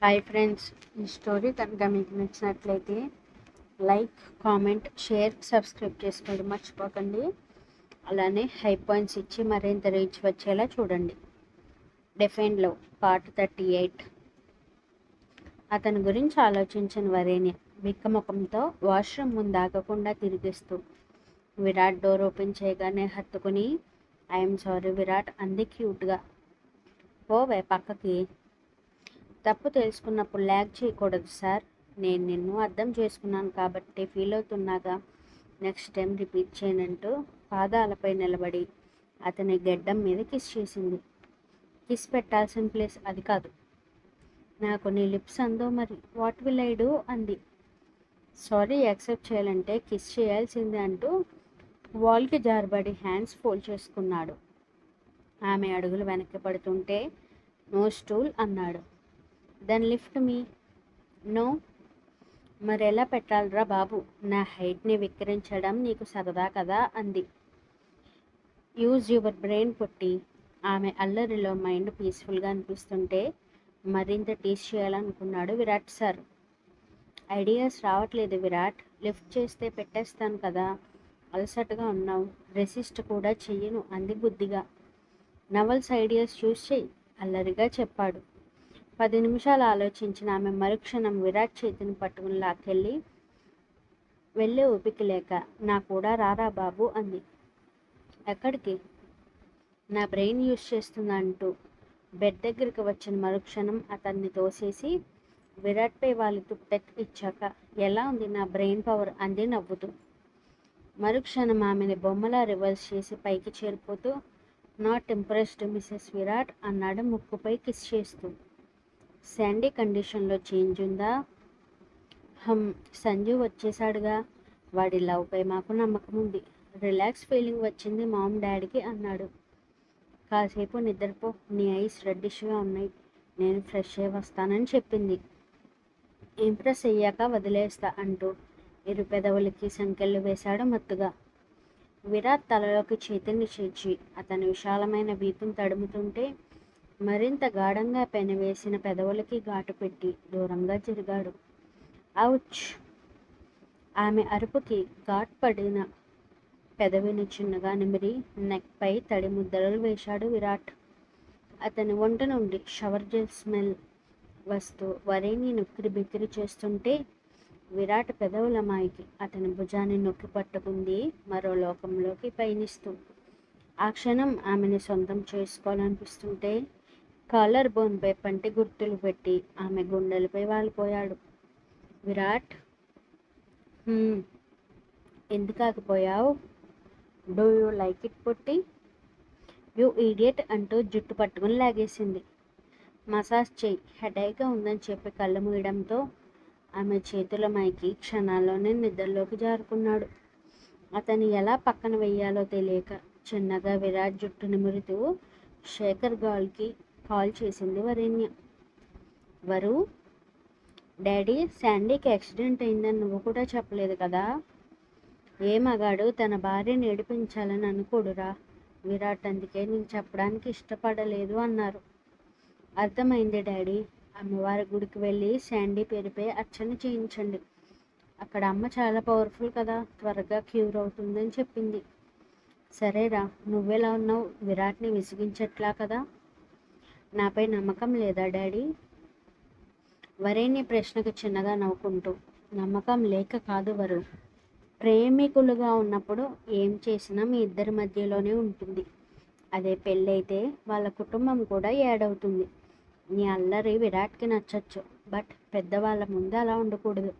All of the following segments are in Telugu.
హాయ్ ఫ్రెండ్స్, ఈ స్టోరీ కనుక మీకు నచ్చినట్లయితే లైక్, కామెంట్, షేర్, సబ్స్క్రైబ్ చేసుకోవడం మర్చిపోకండి. అలానే హై పాయింట్స్ ఇచ్చి మరింత రీచ్ వచ్చేలా చూడండి. Define love part 38. అతని గురించి ఆలోచించిన వరేణ్య బిక్కముఖంతో వాష్రూమ్ ముందు ఆగకుండా తిరిగిస్తూ విరాట్ డోర్ ఓపెన్ చేయగానే హత్తుకుని ఐఎమ్ సారీ విరాట్ అంది క్యూట్గా. పోవే పక్కకి, తప్పు తెలుసుకున్నప్పుడు ల్యాగ్ చేయకూడదు సార్. నేను నిన్ను అర్థం చేసుకున్నాను కాబట్టి ఫీల్ అవుతున్నాగా. నెక్స్ట్ టైం రిపీట్ చేయనంటూ పాదాలపై నిలబడి అతని గెడ్డం మీద కిస్ చేసింది. కిస్ పెట్టాల్సిన ప్లేస్ అది కాదు. నాకు నీ లిప్స్ అందో మరి. వాట్ విల్ ఐ డూ అంది. సారీ యాక్సెప్ట్ చేయాలంటే కిస్ చేయాల్సిందే అంటూ వాల్కి జారబడి హ్యాండ్స్ ఫోల్డ్ చేసుకున్నాడు. ఆమె అడుగులు వెనక్కి పడుతుంటే నో స్టూల్ అన్నాడు. Then lift me. నో. మరి ఎలా పెట్టాలరా బాబు? నా హైట్ని విక్రించడం నీకు సరదా కదా అంది. యూజ్ యువర్ బ్రెయిన్ పుట్టి. ఆమె అల్లరిలో మైండ్ పీస్ఫుల్గా అనిపిస్తుంటే మరింత టీస్ చేయాలనుకున్నాడు విరాట్ సార్. ఐడియాస్ రావట్లేదు విరాట్. లిఫ్ట్ చేస్తే పెట్టేస్తాను కదా. అలసటగా ఉన్నావు. రెసిస్ట్ కూడా చెయ్యను అంది బుద్ధిగా. నవల్స్ ఐడియాస్ చూస్ చెయ్యి అల్లరిగా చెప్పాడు. 10 నిమిషాలు ఆలోచించిన ఆమె మరుక్షణం విరాట్ చేతిని పట్టుకుని లాక్కెళ్ళి వెళ్ళే ఓపిక లేక నా కూడా రారా బాబు అంది. ఎక్కడికి? నా బ్రెయిన్ యూజ్ చేస్తుందా అంటూ బెడ్ దగ్గరికి వచ్చిన మరుక్షణం అతన్ని తోసేసి విరాట్పై వాళ్ళకి పెక్ ఇచ్చాక ఎలా ఉంది నా బ్రెయిన్ పవర్ అంది నవ్వుతూ. మరుక్షణం ఆమెని బొమ్మలా రివర్స్ చేసి పైకి చేరిపోతూ నాట్ ఇంప్రెస్డ్ మిసెస్ విరాట్ అన్నాడు ముక్కుపై కిస్ చేస్తూ. శాండీ కండిషన్లో చేంజ్ ఉందా? సంజు వచ్చేసాడుగా. వాడి లవ్పై మాకు నమ్మకం ఉంది. రిలాక్స్ ఫీలింగ్ వచ్చింది మామ్ డాడీకి అన్నాడు. కాసేపు నిద్రపో, నీ ఐస్ రెడ్డిష్గా ఉన్నాయి. నేను ఫ్రెష్ అయ్యి వస్తానని చెప్పింది. ఇంప్రెస్ అయ్యాక వదిలేస్తా అంటూ ఇరు పెదవులకి సంకెళ్ళు వేశాడు మత్తుగా. విరాట్ తలలోకి చేతిని చేర్చి అతని విశాలమైన వీపును తడుముతుంటే మరింత గాఢంగా పెనవేసిన పెదవులకి ఘాటు పెట్టి దూరంగా జరిగాడు. ఔచ్! ఆమె అరుపుకి ఘాట్ పడిన పెదవిని చిన్నగా నిమిరి నెక్పై తడి ముద్దలు వేశాడు విరాట్. అతని ఒంట నుండి షవర్ జెల్ స్మెల్ వస్తూ వరేణ్ని నొక్కిరి బిక్కిరి చేస్తుంటే విరాట్ పెదవుల మాయకి అతని భుజాన్ని నొక్కి పట్టుకుంది మరో లోకంలోకి పయనిస్తూ. ఆ క్షణం ఆమెని సొంతం చేసుకోవాలనిపిస్తుంటే కాలర్ బోన్పై పంటి గుర్తులు పెట్టి ఆమె గుండెలపై వాలిపోయాడు. విరాట్, ఎందుకు ఆగిపోయావు? డూ యూ లైక్ ఇట్ పుట్టి? యూ ఈడియట్ అంటూ జుట్టు పట్టుకుని లాగేసింది. మసాజ్ చెయ్యి, హెడేక్గా ఉందని చెప్పి కళ్ళు మూయడంతో ఆమె చేతుల మైకి క్షణాల్లోనే నిద్రలోకి జారుకున్నాడు. అతన్ని ఎలా పక్కన వెయ్యాలో తెలియక చిన్నగా విరాట్ జుట్టు నిమురుతూ శేఖర్ కాల్ చేసింది వరేణ్య. వరు, డాడీ శాండీకి యాక్సిడెంట్ అయిందని నువ్వు కూడా చెప్పలేదు కదా. ఏ మగాడు తన భార్యను ఏడిపించాలని అనుకోడురా విరాట్, అందుకే నీకు చెప్పడానికి ఇష్టపడలేదు అన్నారు. అర్థమైంది డాడీ. అమ్మవారి గుడికి వెళ్ళి శాండీ పేరుపై అర్చన చేయించండి. అక్కడ అమ్మ చాలా పవర్ఫుల్ కదా, త్వరగా క్యూర్ అవుతుందని చెప్పింది. సరేరా, నువ్వెలా ఉన్నావు? విరాట్ని విసిగించట్లా కదా. నాపై నమ్మకం లేదా డాడీ? వరేణ్య ప్రశ్నకు చిన్నగా నవ్వుకుంటూ, నమ్మకం లేక కాదు వరు. ప్రేమికులుగా ఉన్నప్పుడు ఏం చేసినా మీ ఇద్దరి మధ్యలోనే ఉంటుంది. అదే పెళ్ళైతే వాళ్ళ కుటుంబం కూడా యాడ్ అవుతుంది. నీ అల్లరి విరాట్కి నచ్చచ్చు, బట్ పెద్దవాళ్ళ ముందు అలా ఉండకూడదు.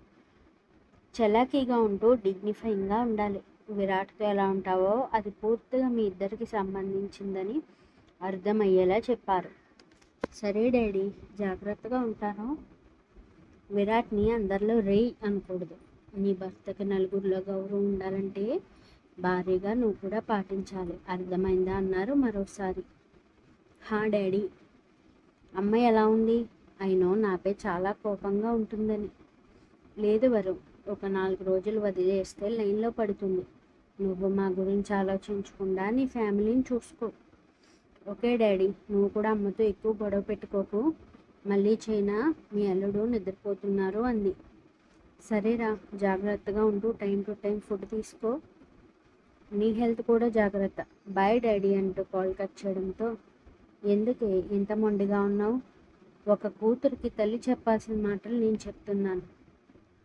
చలాకీగా ఉంటూ డిగ్నిఫైయింగ్గా ఉండాలి. విరాట్తో ఎలా ఉంటావో అది పూర్తిగా మీ ఇద్దరికి సంబంధించిందని అర్థమయ్యేలా చెప్పారు. సరే డాడీ, జాగ్రత్తగా ఉంటాను. విరాట్ని అందరిలో రేయ్ అనకూడదు. నీ భర్తకి నలుగురిలో గౌరవం ఉండాలంటే భారీగా నువ్వు కూడా పాటించాలి, అర్థమైందా అన్నారు మరోసారి. హా డాడీ. అమ్మాయి ఎలా ఉంది? అయినో నాపై చాలా కోపంగా ఉంటుందని. లేదు వరు, ఒక 4 రోజులు వదిలేస్తే లైన్లో పడుతుంది. నువ్వు మా గురించి ఆలోచించకుండా నీ ఫ్యామిలీని చూసుకో. ఓకే డాడీ, నువ్వు కూడా అమ్మతో ఎక్కువ గొడవ పెట్టుకోకు. మళ్ళీ చైనా మీ అల్లుడు నిద్రపోతున్నారు అంది. సరేరా, జాగ్రత్తగా ఉంటూ టైం టు టైం ఫుడ్ తీసుకో, నీ హెల్త్ కూడా జాగ్రత్త, బాయ్ డాడీ అంటూ కాల్ కట్ చేయడంతో, ఎందుకే ఇంత మొండిగా ఉన్నావు? ఒక కూతురికి తల్లి చెప్పాల్సిన మాటలు నేను చెప్తున్నాను.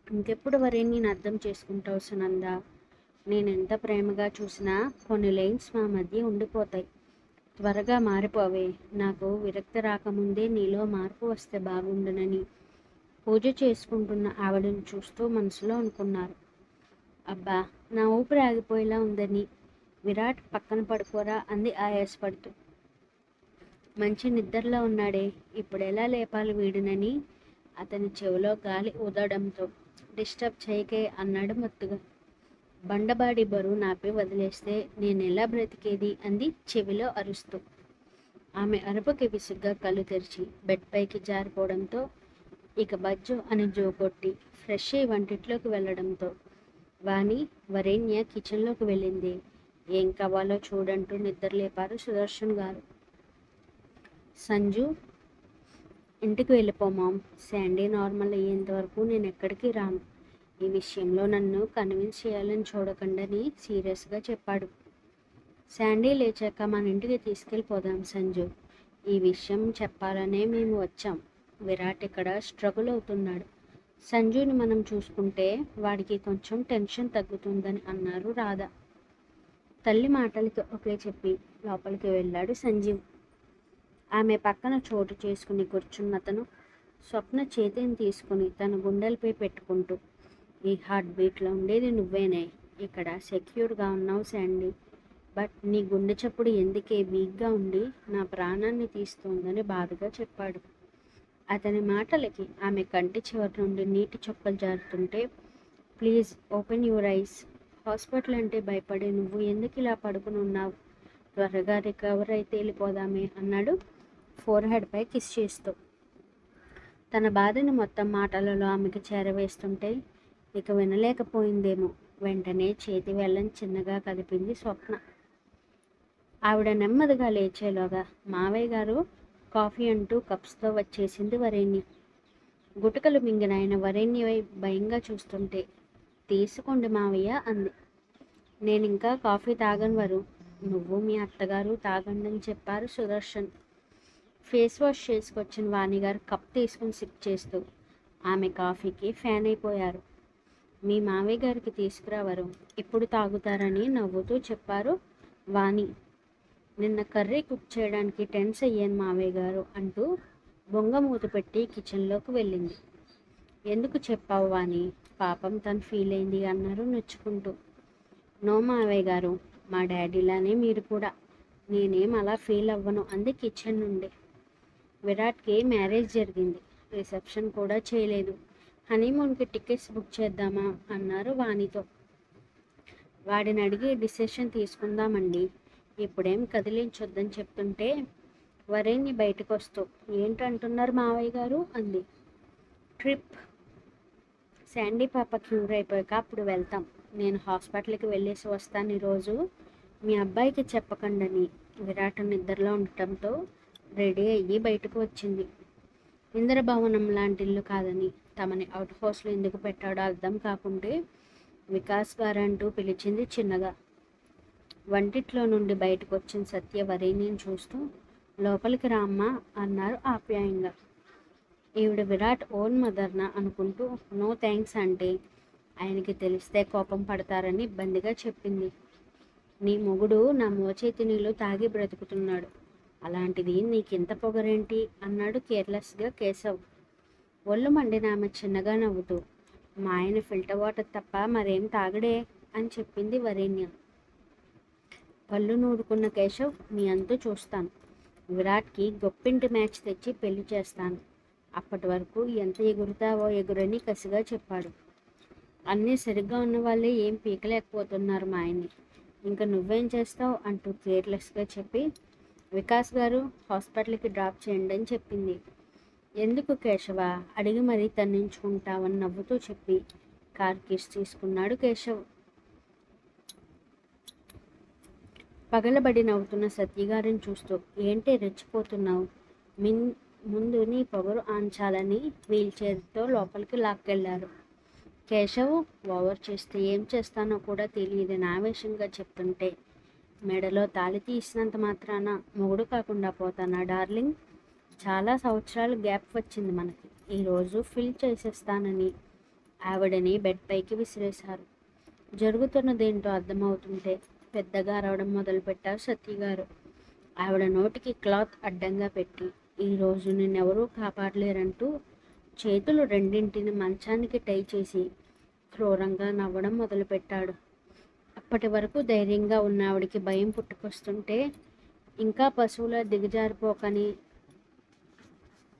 ఇంకెప్పుడు వరే నేను అర్థం చేసుకుంటావు సునంద? నేను ఎంత ప్రేమగా చూసినా కొన్ని లైన్స్ మా మధ్య ఉండిపోతాయి. త్వరగా మారిపోవే. నాకు విరక్తి రాకముందే నీలో మార్పు వస్తే బాగుండునని పూజ చేసుకుంటున్న ఆవిడని చూస్తూ మనసులో అనుకున్నారు. అబ్బా, నా ఊపిరి ఆగిపోయేలా ఉందని విరాట్ పక్కన పడుకోరా అంది ఆయాసపడుతూ. మంచి నిద్రలో ఉన్నాడే, ఇప్పుడు ఎలా లేపాలి వీడినని అతని చెవిలో గాలి ఊదడంతో, డిస్టర్బ్ చేయకే అన్నాడు మత్తుగా. బండబాడి బరువు నాపి వదిలేస్తే నేనెలా బ్రతికేది అంది చెవిలో అరుస్తూ. ఆమె అరుపుకి విసుగ్గా కళ్ళు తెరిచి బెడ్ పైకి జారిపోవడంతో ఇక బజ్జు అని జోకొట్టి ఫ్రెష్ అయ్యి వంటిట్లోకి వెళ్ళడంతో వాణి వరేణ్య కిచెన్లోకి వెళ్ళింది. ఏం కావాలో చూడంటూ నిద్రలేపారు సుదర్శన్ గారు. సంజు, ఇంటికి వెళ్ళిపో మామ్. శాండీ నార్మల్ అయ్యేంత వరకు నేను ఎక్కడికి రాను. ఈ విషయంలో నన్ను కన్విన్స్ చేయాలని చూడకండని సీరియస్గా చెప్పాడు. శాండీ లేచాక మన ఇంటికి తీసుకెళ్ళిపోదాం సంజు. ఈ విషయం చెప్పాలనే మేము వచ్చాం. విరాట్ ఇక్కడ స్ట్రగుల్ అవుతున్నాడు. సంజుని మనం చూసుకుంటే వాడికి కొంచెం టెన్షన్ తగ్గుతుందని అన్నారు రాధ. తల్లి మాటలకి ఒకే చెప్పి లోపలికి వెళ్ళాడు సంజీవ్. ఆమె పక్కన చోటు చేసుకుని కూర్చున్నతను స్వప్న చేతిని తీసుకుని తన గుండెలపై పెట్టుకుంటూ, ఈ హార్ట్ బీట్లో ఉండేది నువ్వేనే. ఇక్కడ సెక్యూర్గా ఉన్నావు శాండీ. బట్ నీ గుండె చప్పుడు ఎందుకే వీక్గా ఉండి నా ప్రాణాన్ని తీస్తోందని బాధగా చెప్పాడు. అతని మాటలకి ఆమె కంటి చివరి నుండి నీటి చుక్కలు జారుతుంటే, please open your eyes. Hospital అంటే భయపడే నువ్వు ఎందుకు ఇలా పడుకుని ఉన్నావు? త్వరగా రికవర్ అయితే వెళ్ళిపోదామే అన్నాడు ఫోర్ హెడ్పై కిస్ చేస్తూ. తన బాధని మొత్తం మాటలలో ఆమెకి చేరవేస్తుంటే ఇక వినలేకపోయిందేమో. వెంటనే చేతి వెళ్ళని చిన్నగా కదిపింది స్వప్న. ఆవిడ నెమ్మదిగా లేచేలోగా మావయ్య గారు కాఫీ అంటూ కప్స్తో వచ్చేసింది వరేణ్య. గుటకలు మింగిన ఆయన వరేణ్యవై భయంగా చూస్తుంటే, తీసుకోండి మావయ్య అంది. నేను ఇంకా కాఫీ తాగను వరు, నువ్వు మీ అత్తగారు తాగండి అని చెప్పారు సుదర్శన్. ఫేస్ వాష్ చేసుకొచ్చిన వాణిగారు కప్ తీసుకుని సిప్ చేస్తూ ఆమె కాఫీకి ఫ్యాన్ అయిపోయారు. మీ మావయ్య గారికి తీసుకురావరు, ఇప్పుడు తాగుతారని నవ్వుతూ చెప్పారు వాణి. నిన్న కర్రీ కుక్ చేయడానికి టెన్స్ అయ్యాను మావయ్య గారు అంటూ బొంగమూత పెట్టి కిచెన్లోకి వెళ్ళింది. ఎందుకు చెప్పావు వాణి? పాపం తను ఫీల్ అయింది అన్నారు నొచ్చుకుంటూ. నో మావయ్య గారు, మా డాడీలానే మీరు కూడా, నేనేం అలా ఫీల్ అవ్వను అంది కిచెన్ నుండి. విరాట్కి మ్యారేజ్ జరిగింది, రిసెప్షన్ కూడా చేయలేదు. హనీమూన్కి టికెట్స్ బుక్ చేద్దామా అన్నారు వాణితో. వాడిని అడిగి డిసిషన్ తీసుకుందామండి, ఇప్పుడేం కదిలించొద్దని చెప్తుంటే వరేణ్య బయటకు వస్తూ, ఏంటంటున్నారు మావయ్య గారు అంది. ట్రిప్, శాండీ పాప క్యూర్ అయిపోయాక అప్పుడు వెళ్తాం. నేను హాస్పిటల్కి వెళ్ళేసి వస్తాను ఈరోజు, మీ అబ్బాయికి చెప్పకండని విరాట్ నిద్రలో ఉండటంతో రెడీ అయ్యి బయటకు వచ్చింది. ఇంద్రభవనం లాంటి ఇల్లు కాదని, తమని అవుట్ హౌస్లో ఎందుకు పెట్టాడో అర్థం కాకుంటే వికాస్ గారంటూ పిలిచింది చిన్నగా. వంటిట్లో నుండి బయటకు వచ్చిన సత్య వరేణ్యని చూస్తూ, లోపలికి రామ్మా అన్నారు ఆప్యాయంగా. ఈవిడ విరాట్ ఓన్ మదర్నా అనుకుంటూ నో థ్యాంక్స్ అంటే ఆయనకి తెలిస్తే కోపం పడతారని ఇబ్బందిగా చెప్పింది. నీ మొగుడు నా మోచేతి నీళ్ళు తాగి బ్రతుకుతున్నాడు, అలాంటిది నీకింత పొగరేంటి అన్నాడు కేర్లెస్గా కేశవ్. ఒళ్ళు మండిన ఆమె చిన్నగా నవ్వుతూ, మా ఆయన ఫిల్టర్ వాటర్ తప్ప మరేం తాగడే అని చెప్పింది వరేణ్య. పళ్ళు నూరుకున్న కేశవ్, నీ అంతు చూస్తాను. విరాట్కి గొప్పింటి మ్యాచ్ తెచ్చి పెళ్లి చేస్తాను, అప్పటి వరకు ఎంత ఎగురుతావో ఎగురని కసిగా చెప్పాడు. అన్నీ సరిగ్గా ఉన్న వాళ్ళే ఏం పీకలేకపోతున్నారు మా ఆయన్ని, ఇంకా నువ్వేం చేస్తావు అంటూ కేర్లెస్గా చెప్పి, వికాస్ గారు హాస్పిటల్కి డ్రాప్ చేయండి అని చెప్పింది. ఎందుకు కేశవ అడిగి మరీ తన్నించుకుంటావని నవ్వుతూ చెప్పి కార్ కీస్ తీసుకున్నాడు కేశవ్. పగలబడి నవ్వుతున్న సత్యగారిని చూస్తూ, ఏంటి రెచ్చిపోతున్నావు? ముందు నీ పొగరు ఆంచాలని వీల్చైర్తో లోపలికి లాక్కెళ్లారు. కేశవ్ ఓవర్ చేస్తే ఏం చేస్తానో కూడా తెలియదని ఆవేశంగా చెప్తుంటే, మెడలో తాళి తీసినంత మాత్రాన మొగుడు కాకుండా పోతానా డార్లింగ్? చాలా సంవత్సరాలు గ్యాప్ వచ్చింది మనకి. ఈరోజు ఫిల్ చేసేస్తానని ఆవిడని బెడ్ పైకి విసిరేశారు. జరుగుతున్నదేంటో అర్థమవుతుంటే పెద్దగా అరవడం మొదలుపెట్టారు సత్యగారు. ఆవిడ నోటికి క్లాత్ అడ్డంగా పెట్టి, ఈరోజు నిన్నెవరూ కాపాడలేరంటూ చేతులు రెండింటిని మంచానికి టై చేసి క్రూరంగా నవ్వడం మొదలుపెట్టాడు. అప్పటి వరకు ధైర్యంగా ఉన్న ఆవిడికి భయం పుట్టుకొస్తుంటే, ఇంకా పశువులా దిగజారిపోకని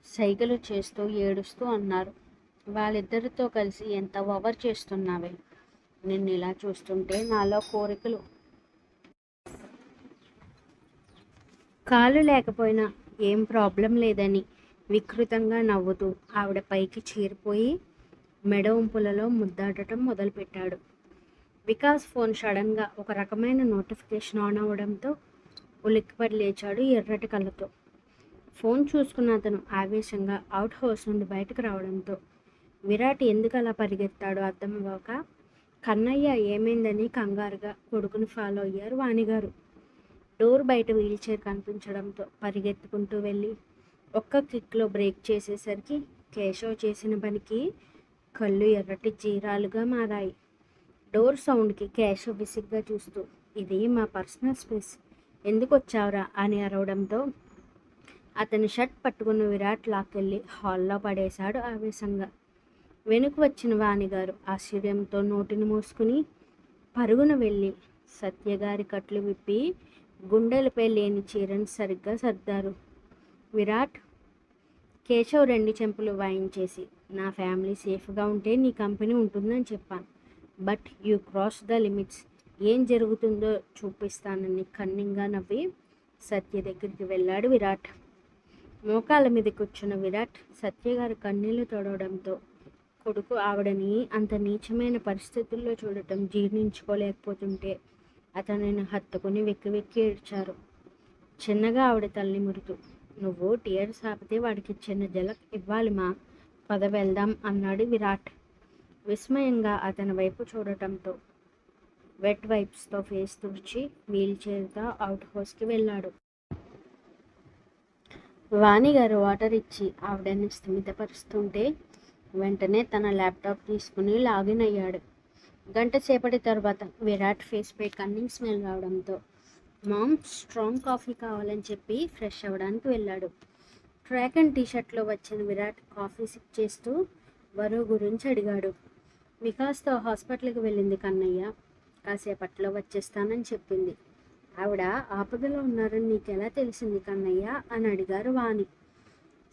సైగలు చేస్తూ ఏడుస్తూ అన్నారు. వాళ్ళిద్దరితో కలిసి ఎంత ఓవర్ చేస్తున్నావే. నిన్ను ఇలా చూస్తుంటే నాలో కోరికలు. కాలు లేకపోయినా ఏం ప్రాబ్లం లేదని వికృతంగా నవ్వుతూ ఆవిడ పైకి చేరిపోయి మెడ ఉంపులలో ముద్దాడటం మొదలుపెట్టాడు. వికాస్ ఫోన్ సడన్గా ఒక రకమైన నోటిఫికేషన్ ఆన్ అవ్వడంతో ఉలిక్కిపడి లేచాడు ఎర్రటి కళ్ళతో. ఫోన్ చూసుకున్న అతను ఆవేశంగా అవుట్ హౌస్ నుండి బయటకు రావడంతో విరాట్ ఎందుకు అలా పరిగెత్తాడో అర్థమవ్వక కన్నయ్య ఏమైందని కంగారుగా కొడుకుని ఫాలో అయ్యారు వాణిగారు. డోర్ బయట వీల్చైర్ కనిపించడంతో పరిగెత్తుకుంటూ వెళ్ళి ఒక్క కిక్లో బ్రేక్ చేసేసరికి కేశవ్ చేసిన పనికి కళ్ళు ఎర్రటి జీరాలుగా మారాయి. డోర్ సౌండ్కి కేశవ్ విసిగ్గా చూస్తూ, ఇది మా పర్సనల్ స్పేస్, ఎందుకు వచ్చావురా అని అరవడంతో అతని షర్ట్ పట్టుకున్న విరాట్ లాక్కెళ్ళి హాల్లో పడేశాడు ఆవేశంగా. వెనుక వచ్చిన వాణిగారు ఆశ్చర్యంతో నోటిని మూసుకుని పరుగున వెళ్ళి సత్యగారి కట్లు విప్పి గుండెలపై లేని చీరను సరిగ్గా సర్దారు. విరాట్, కేశవ్ రెండు చెంపులు వాయించేసి, నా ఫ్యామిలీ సేఫ్గా ఉంటే నీ కంపెనీ ఉంటుందని చెప్పాను, but you cross the limits, ఏం జరుగుతుందో చూపిస్తానని కన్నింగా నవ్వి సత్య దగ్గరికి వెళ్ళాడు విరాట్. మోకాళ్ళ మీద కూర్చున్న విరాట్ సత్యగారు కన్నీళ్లు తొడవడంతో కొడుకు ఆవిడని అంత నీచమైన పరిస్థితుల్లో చూడటం జీర్ణించుకోలేకపోతుంటే అతనిని హత్తుకుని వెక్కి వెక్కి ఏడ్చారు. చిన్నగా ఆవిడ తల్లి మురుతూ, నువ్వు టీయర్స్ ఆపితే వాడికి చిన్న జలక్ ఇవ్వాలి మా, పద వెళ్దాం అన్నాడు విరాట్. విస్మయంగా అతని వైపు చూడటంతో వెట్ వైప్స్తో ఫేస్ తుడిచి వీల్చైర్తో అవుట్ హౌస్కి వెళ్ళాడు. వాణిగారు వాటర్ ఇచ్చి ఆవిడని స్థిమితపరుస్తుంటే వెంటనే తన ల్యాప్టాప్ తీసుకుని లాగిన్ అయ్యాడు. గంట సేపటి తర్వాత విరాట్ ఫేస్పై కన్నింగ్ స్మెల్ రావడంతో మామ్ స్ట్రాంగ్ కాఫీ కావాలని చెప్పి ఫ్రెష్ అవ్వడానికి వెళ్ళాడు. ట్రాక్ అండ్ టీషర్ట్లో వచ్చిన విరాట్ కాఫీ సిప్ చేస్తూ వరు గురించి అడిగాడు. వికాస్తో హాస్పిటల్కి వెళ్ళింది కన్నయ్య, కాసేపట్లో వచ్చేస్తానని చెప్పింది. ఆవిడ ఆపదలో ఉన్నారని నీకెలా తెలిసింది కన్నయ్య అని అడిగారు వాణి.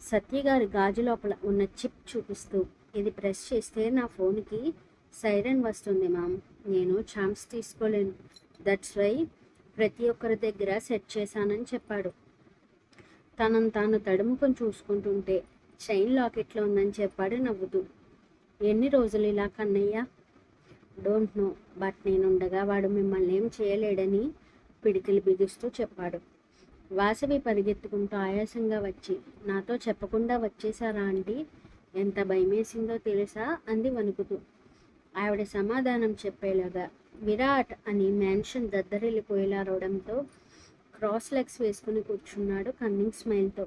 సత్యగారి గాజు లోపల ఉన్న చిప్ చూపిస్తూ, ఇది ప్రెస్ చేస్తే నా ఫోన్కి సైరన్ వస్తుంది మామ్, నేను ఛాన్స్ తీసుకోలేను, దట్స్ వై ప్రతి ఒక్కరి దగ్గర సెట్ చేశానని చెప్పాడు. తనను తాను తడుముకొని చూసుకుంటుంటే చైన్ లాకెట్లో ఉందని చెప్పాడు నవ్వుతూ. ఎన్ని రోజులు ఇలా కన్నయ్య? డోంట్ నో, బట్ నేనుండగా వాడు మిమ్మల్ని ఏం చేయలేడని పిడికిలు బిగుస్తూ చెప్పాడు. వాసవి పరిగెత్తుకుంటూ ఆయాసంగా వచ్చి, నాతో చెప్పకుండా వచ్చేసారా ఆంటీ, ఎంత భయమేసిందో తెలుసా అంది వణుకుతూ. ఆవిడ సమాధానం చెప్పేలాగా విరాట్ అని మ్యాన్షన్ దద్దరిల్లిపోయేలా రావడంతో క్రాస్ లెగ్స్ వేసుకుని కూర్చున్నాడు కన్నింగ్ స్మైల్తో.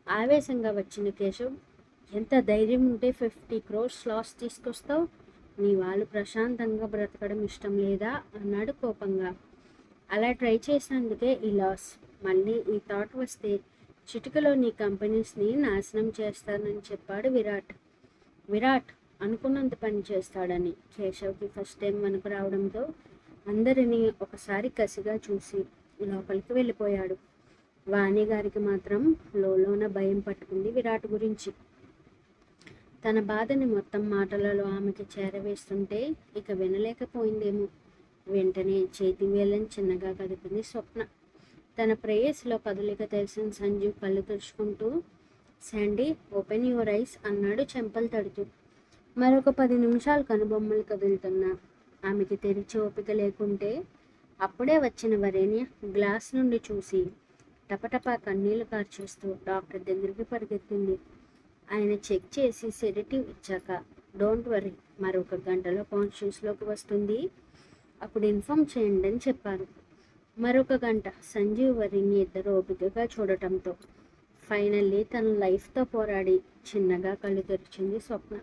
ఆవేశంగా వచ్చిన కేశవ్, ఎంత ధైర్యం ఉంటే 50 crores లాస్ తీసుకొస్తావు, నీ వాళ్ళు ప్రశాంతంగా బ్రతకడం ఇష్టం లేదా అన్నాడు కోపంగా. అలా ట్రై చేసినందుకే ఈ లాస్, మళ్ళీ ఈ థాట్ వస్తే చిటికలో నీ కంపెనీస్ని నాశనం చేస్తానని చెప్పాడు విరాట్. విరాట్ అనుకున్నంత పని చేస్తాడని కేశవ్కి ఫస్ట్ టైం వణుకు రావడంతో అందరినీ ఒకసారి కసిగా చూసి లోపలికి వెళ్ళిపోయాడు. వాణి గారికి మాత్రం లోలోన భయం పట్టుకుంది విరాట్ గురించి. తన బాధని మొత్తం మాటలలో ఆమెకి చేరవేస్తుంటే ఇక వినలేకపోయిందేమో. వెంటనే చేతి వేళ్ళని చిన్నగా కదిపింది స్వప్న. తన ప్రేయస్లో కదలిక తెలిసిన సంజు కళ్ళు తుడుచుకుంటూ, శాండీ ఓపెన్ యువర్ ఐస్ అన్నాడు చెంపలు తడుతూ. మరొక 10 నిమిషాలు కనుబొమ్మలు కదులుతున్నా ఆమెకి తెరిచే ఓపిక లేకుంటే అప్పుడే వచ్చిన వరేణ్య గ్లాస్ నుండి చూసి టపటపా కన్నీళ్లు కార్చేస్తూ డాక్టర్ దగ్గరికి పరిగెత్తింది. ఆయన చెక్ చేసి సెడేటివ్ ఇచ్చాక, డోంట్ వరీ, మరొక గంటలో కాన్షియస్లోకి వస్తుంది, అప్పుడు ఇన్ఫామ్ చేయండి అని చెప్పారు. మరొక గంట సంజీవ్ వరిని ఇద్దరు ఓపికగా చూడటంతో ఫైనల్లీ తన లైఫ్తో పోరాడి చిన్నగా కళ్ళు తెరిచింది స్వప్న.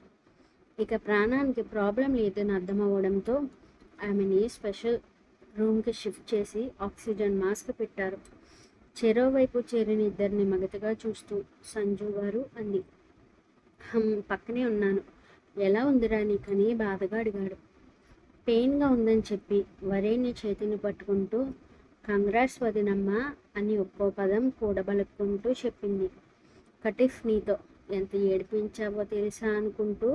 ఇక ప్రాణానికి ప్రాబ్లం లేదని అర్థమవ్వడంతో ఆమెని స్పెషల్ రూమ్కి షిఫ్ట్ చేసి ఆక్సిజన్ మాస్క్ పెట్టారు. చెరోవైపు చేరిన ఇద్దరిని మగతగా చూస్తూ సంజు గారు అంది. పక్కనే ఉన్నాను. ఎలా ఉందిరా నీకని బాధగా అడిగాడు. పెయిన్గా ఉందని చెప్పి వరేణ్య చేతిని పట్టుకుంటూ కంగ్రాట్స్ వదినమ్మా అని ఒక్కో పదం కూడబలుక్కుంటూ చెప్పింది. కటిఫ్ నీతో ఎంత ఏడిపించావో తెలుసా అనుకుంటూ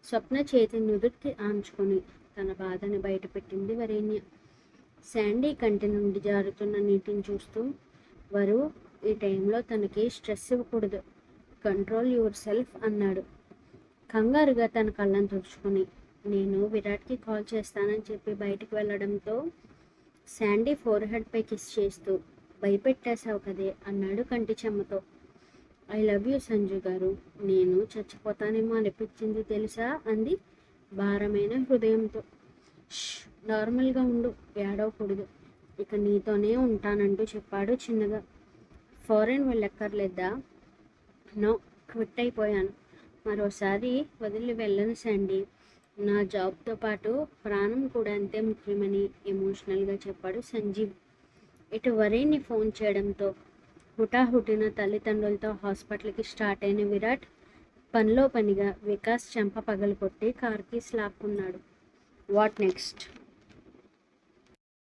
స్వప్న చేతి నుదుటికి ఆంచుకొని తన బాధని బయటపెట్టింది వరేణ్య. శాండీ కంటి నుండి జారుతున్న నీటిని చూస్తూ, వరు, ఈ టైంలో తనకి స్ట్రెస్ ఇవ్వకూడదు, కంట్రోల్ యువర్ సెల్ఫ్ అన్నాడు. కంగారుగా తన కళ్ళను తుడుచుకొని నేను విరాట్కి కాల్ చేస్తానని చెప్పి బయటికి వెళ్ళడంతో శాండీ ఫోర్ హెడ్ పై కిస్ చేస్తూ భయపెట్టేశావు కదే అన్నాడు కంటి చెమ్మతో. ఐ లవ్ యూ సంజు గారు, నేను చచ్చిపోతానేమో అనిపించింది తెలుసా అంది భారమైన హృదయంతో. నార్మల్గా ఉండు, ఏడవకూడదు, ఇక నీతోనే ఉంటానంటూ చెప్పాడు చిన్నగా. ఫారెన్ వెళ్ళక్కర్లేదా? నో, క్విట్ అయిపోయాను, మరోసారి వదిలి వెళ్ళను శాండీ, నా జాబ్తో పాటు ప్రాణం కూడా అంతే ముఖ్యమని ఎమోషనల్గా చెప్పాడు సంజీవ్. ఇటు వరేణ్ని ఫోన్ చేయడంతో హుటాహుటిన తల్లిదండ్రులతో హాస్పిటల్కి స్టార్ట్ అయిన విరాట్ పనిలో పనిగా వికాస్ చెంప పగలగొట్టి కార్ కీస్ లాక్కున్నాడు. What next?